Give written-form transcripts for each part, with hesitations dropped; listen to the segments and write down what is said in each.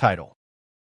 Title: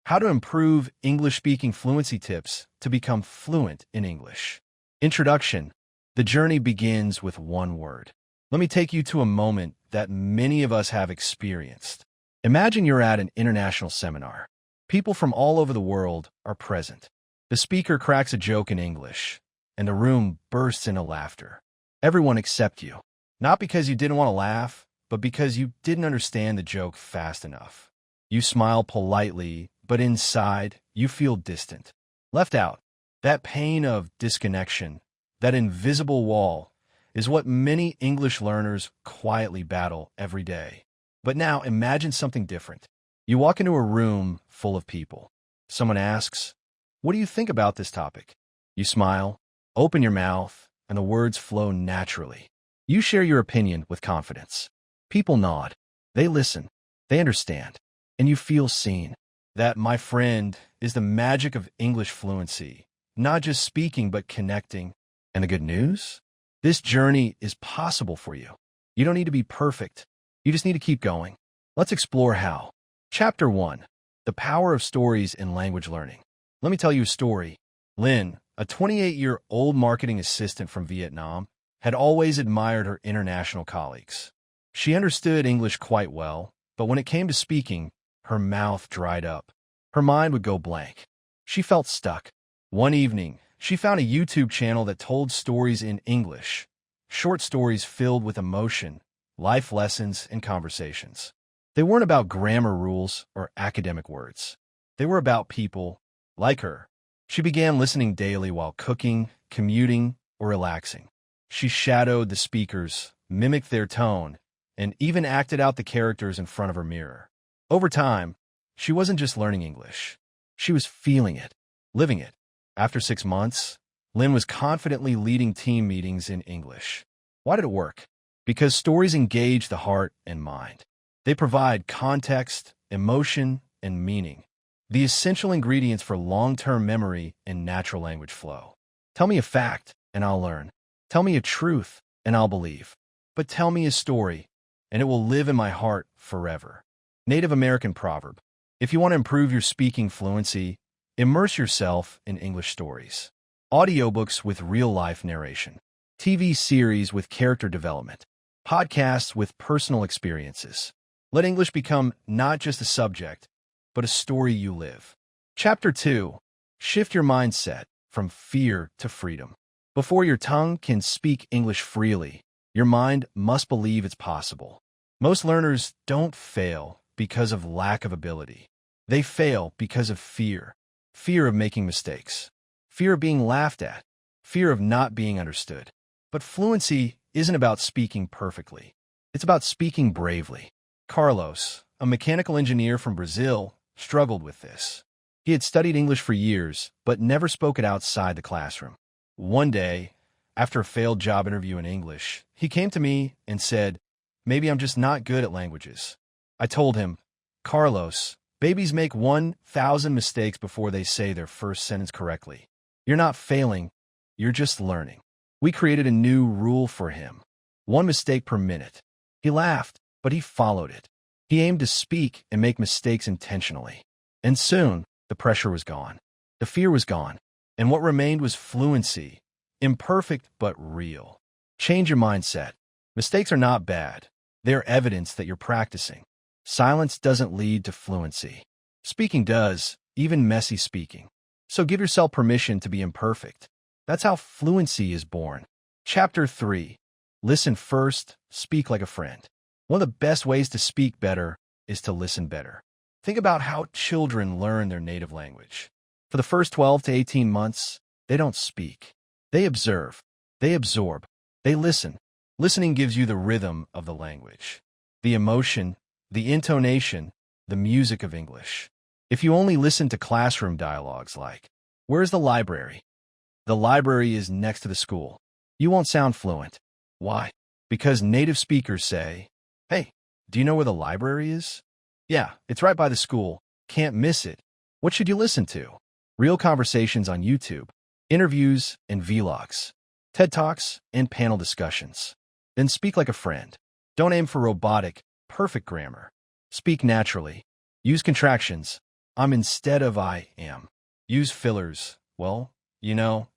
How to Improve English-Speaking Fluency Tips to Become Fluent in English. Introduction: The journey begins with one word. Let me take you to a moment that many of us have experienced. Imagine you're at an international seminar. People from all over the world are present. The speaker cracks a joke in English, and the room bursts into laughter. Everyone except you. Not because you didn't want to laugh, but because you didn't understand the joke fast enough. You smile politely, but inside, you feel distant. Left out. That pain of disconnection, that invisible wall, is what many English learners quietly battle every day. But now imagine something different. You walk into a room full of people. Someone asks, "What do you think about this topic?" You smile, open your mouth, and the words flow naturally. You share your opinion with confidence. People nod. They listen. They understand. And you feel seen. That, my friend, is the magic of English fluency. Not just speaking, but connecting. And the good news? This journey is possible for you. You don't need to be perfect. You just need to keep going. Let's explore how. Chapter 1. The Power of Stories in Language Learning. Let me tell you a story. Lynn, a 28-year-old marketing assistant from Vietnam, had always admired her international colleagues. She understood English quite well, but when it came to speaking, her mouth dried up. Her mind would go blank. She felt stuck. One evening, she found a YouTube channel that told stories in English, short stories filled with emotion, life lessons, and conversations. They weren't about grammar rules or academic words. They were about people like her. She began listening daily while cooking, commuting, or relaxing. She shadowed the speakers, mimicked their tone, and even acted out the characters in front of her mirror. Over time, she wasn't just learning English. She was feeling it, living it. After 6 months, Lynn was confidently leading team meetings in English. Why did it work? Because stories engage the heart and mind. They provide context, emotion, and meaning, the essential ingredients for long-term memory and natural language flow. Tell me a fact, and I'll learn. Tell me a truth, and I'll believe. But tell me a story, and it will live in my heart forever. Native American proverb: if you want to improve your speaking fluency, immerse yourself in English stories. Audiobooks with real-life narration. TV series with character development. Podcasts with personal experiences. Let English become not just a subject, but a story you live. Chapter 2. Shift your mindset from fear to freedom. Before your tongue can speak English freely, your mind must believe it's possible. Most learners don't fail because of lack of ability. They fail because of fear. Fear of making mistakes. Fear of being laughed at. Fear of not being understood. But fluency isn't about speaking perfectly. It's about speaking bravely. Carlos, a mechanical engineer from Brazil, struggled with this. He had studied English for years, but never spoke it outside the classroom. One day, after a failed job interview in English, he came to me and said, "Maybe I'm just not good at languages." I told him, "Carlos, babies make 1,000 mistakes before they say their first sentence correctly. You're not failing, you're just learning." We created a new rule for him: 1 mistake per minute. He laughed, but he followed it. He aimed to speak and make mistakes intentionally. And soon, the pressure was gone. The fear was gone. And what remained was fluency, imperfect but real. Change your mindset. Mistakes are not bad. They're evidence that you're practicing. Silence doesn't lead to fluency. Speaking does, even messy speaking. So give yourself permission to be imperfect. That's how fluency is born. Chapter 3. Listen first, speak like a friend. One of the best ways to speak better is to listen better. Think about how children learn their native language. For the first 12 to 18 months, they don't speak. They observe. They absorb. They listen. Listening gives you the rhythm of the language, the emotion, the intonation, the music of English. If you only listen to classroom dialogues like, "Where's the library?" The library is next to the school. You won't sound fluent. Why? Because native speakers say, "Hey, do you know where the library is?" "Yeah, it's right by the school. Can't miss it." What should you listen to? Real conversations on YouTube, interviews and vlogs, TED Talks and panel discussions. Then speak like a friend. Don't aim for robotic, perfect grammar. Speak naturally. Use contractions, I'm instead of I am. Use fillers. Well,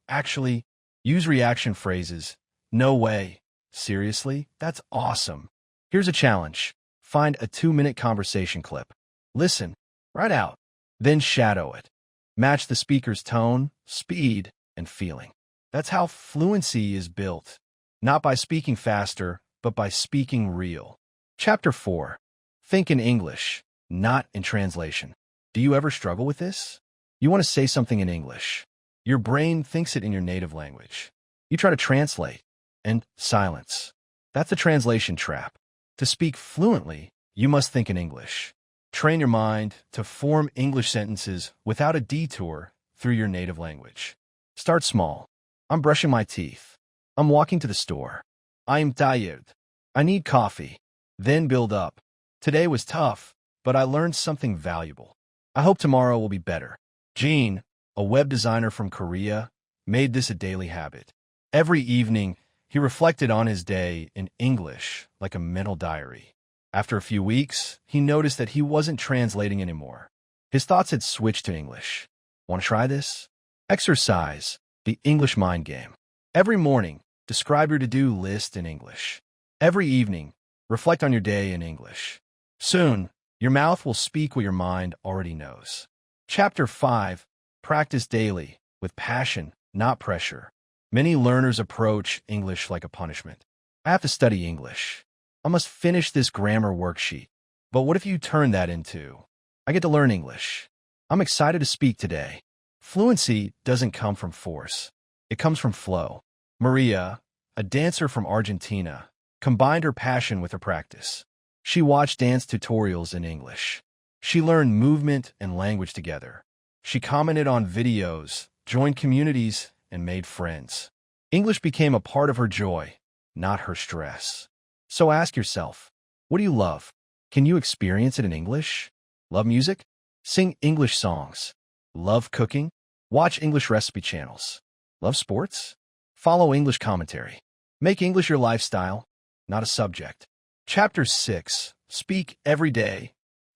actually, use reaction phrases. No way. Seriously? That's awesome. Here's a challenge. Find a 2-minute conversation clip. Listen, write out, then shadow it. Match the speaker's tone, speed, and feeling. That's how fluency is built. Not by speaking faster, but by speaking real. Chapter 4. Think in English, not in translation. Do you ever struggle with this? You want to say something in English. Your brain thinks it in your native language. You try to translate, and silence. That's a translation trap. To speak fluently, you must think in English. Train your mind to form English sentences without a detour through your native language. Start small. I'm brushing my teeth. I'm walking to the store. I am tired. I need coffee. Then build up. Today was tough, but I learned something valuable. I hope tomorrow will be better. Jean, a web designer from Korea, made this a daily habit. Every evening, he reflected on his day in English like a mental diary. After a few weeks, he noticed that he wasn't translating anymore. His thoughts had switched to English. Want to try this? Exercise, the English mind game. Every morning, describe your to-do list in English. Every evening, reflect on your day in English. Soon, your mouth will speak what your mind already knows. Chapter 5. Practice daily, with passion, not pressure. Many learners approach English like a punishment. I have to study English. I must finish this grammar worksheet. But what if you turn that into, I get to learn English. I'm excited to speak today. Fluency doesn't come from force. It comes from flow. Maria, a dancer from Argentina, combined her passion with her practice. She watched dance tutorials in English. She learned movement and language together. She commented on videos, joined communities, and made friends. English became a part of her joy, not her stress. So ask yourself, what do you love? Can you experience it in English? Love music? Sing English songs. Love cooking? Watch English recipe channels. Love sports? Follow English commentary. Make English your lifestyle, not a subject. Chapter 6. Speak every day,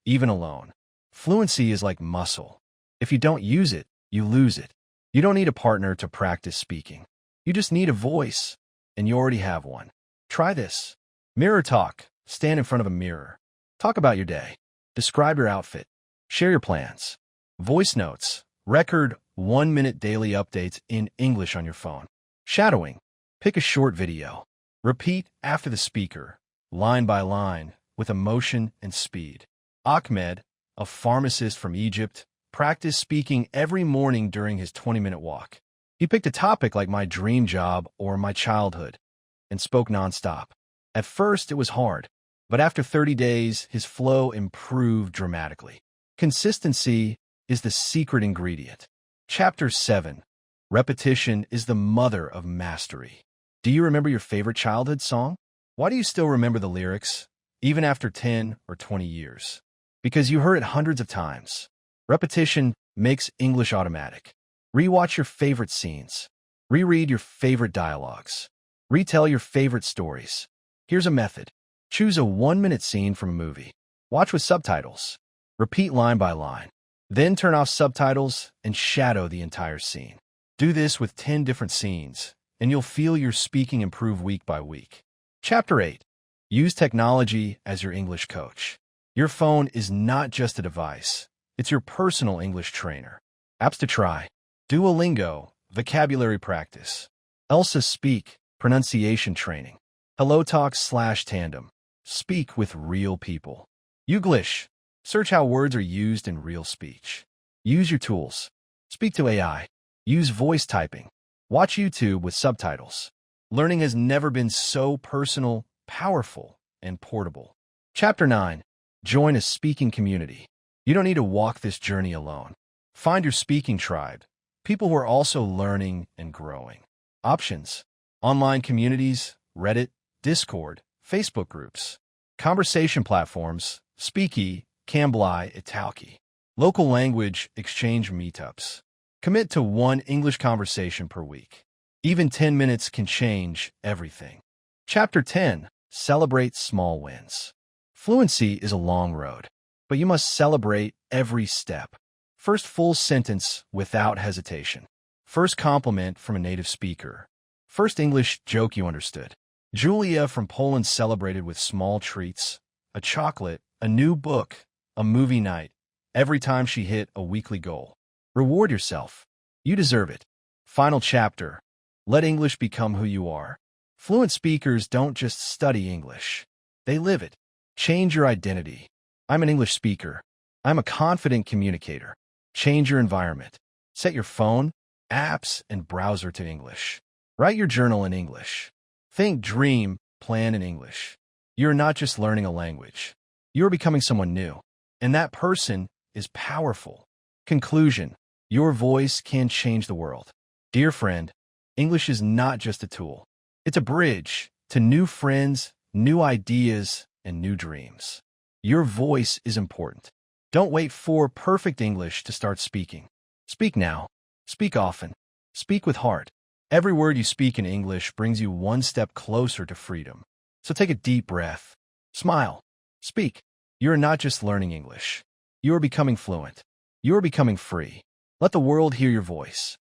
even alone. Fluency is like muscle. If you don't use it, you lose it. You don't need a partner to practice speaking. You just need a voice, and you already have one. Try this. Mirror talk. Stand in front of a mirror. Talk about your day. Describe your outfit. Share your plans. Voice notes. Record 1-minute daily updates in English on your phone. Shadowing. Pick a short video. Repeat after the speaker, line by line, with emotion and speed. Ahmed, a pharmacist from Egypt, practiced speaking every morning during his 20-minute walk. He picked a topic like my dream job or my childhood and spoke nonstop. At first, it was hard, but after 30 days, his flow improved dramatically. Consistency is the secret ingredient. Chapter 7. Repetition is the mother of mastery. Do you remember your favorite childhood song? Why do you still remember the lyrics, even after 10 or 20 years? Because you heard it hundreds of times. Repetition makes English automatic. Rewatch your favorite scenes. Reread your favorite dialogues. Retell your favorite stories. Here's a method. Choose a 1-minute scene from a movie. Watch with subtitles. Repeat line by line. Then turn off subtitles and shadow the entire scene. Do this with 10 different scenes, and you'll feel your speaking improve week by week. Chapter 8. Use technology as your English coach. Your phone is not just a device. It's your personal English trainer. Apps to try. Duolingo, vocabulary practice. Elsa Speak, pronunciation training. HelloTalk/Tandem. Speak with real people. Youglish. Search how words are used in real speech. Use your tools. Speak to AI. Use voice typing. Watch YouTube with subtitles. Learning has never been so personal, powerful, and portable. Chapter 9. Join a speaking community. You don't need to walk this journey alone. Find your speaking tribe, people who are also learning and growing. Options. Online communities, Reddit, Discord, Facebook groups. Conversation platforms, Speaky, Cambly, Italki. Local language exchange meetups. Commit to one English conversation per week. Even 10 minutes can change everything. Chapter 10. Celebrate small wins. Fluency is a long road, but you must celebrate every step. First full sentence without hesitation. First compliment from a native speaker. First English joke you understood. Julia from Poland celebrated with small treats, a chocolate, a new book, a movie night, every time she hit a weekly goal. Reward yourself. You deserve it. Final chapter. Let English become who you are. Fluent speakers don't just study English. They live it. Change your identity. I'm an English speaker. I'm a confident communicator. Change your environment. Set your phone, apps, and browser to English. Write your journal in English. Think, dream, plan in English. You're not just learning a language. You're becoming someone new. And that person is powerful. Conclusion. Your voice can change the world. Dear friend, English is not just a tool. It's a bridge to new friends, new ideas, and new dreams. Your voice is important. Don't wait for perfect English to start speaking. Speak now. Speak often. Speak with heart. Every word you speak in English brings you one step closer to freedom. So take a deep breath. Smile. Speak. You're not just learning English. You're becoming fluent. You're becoming free. Let the world hear your voice.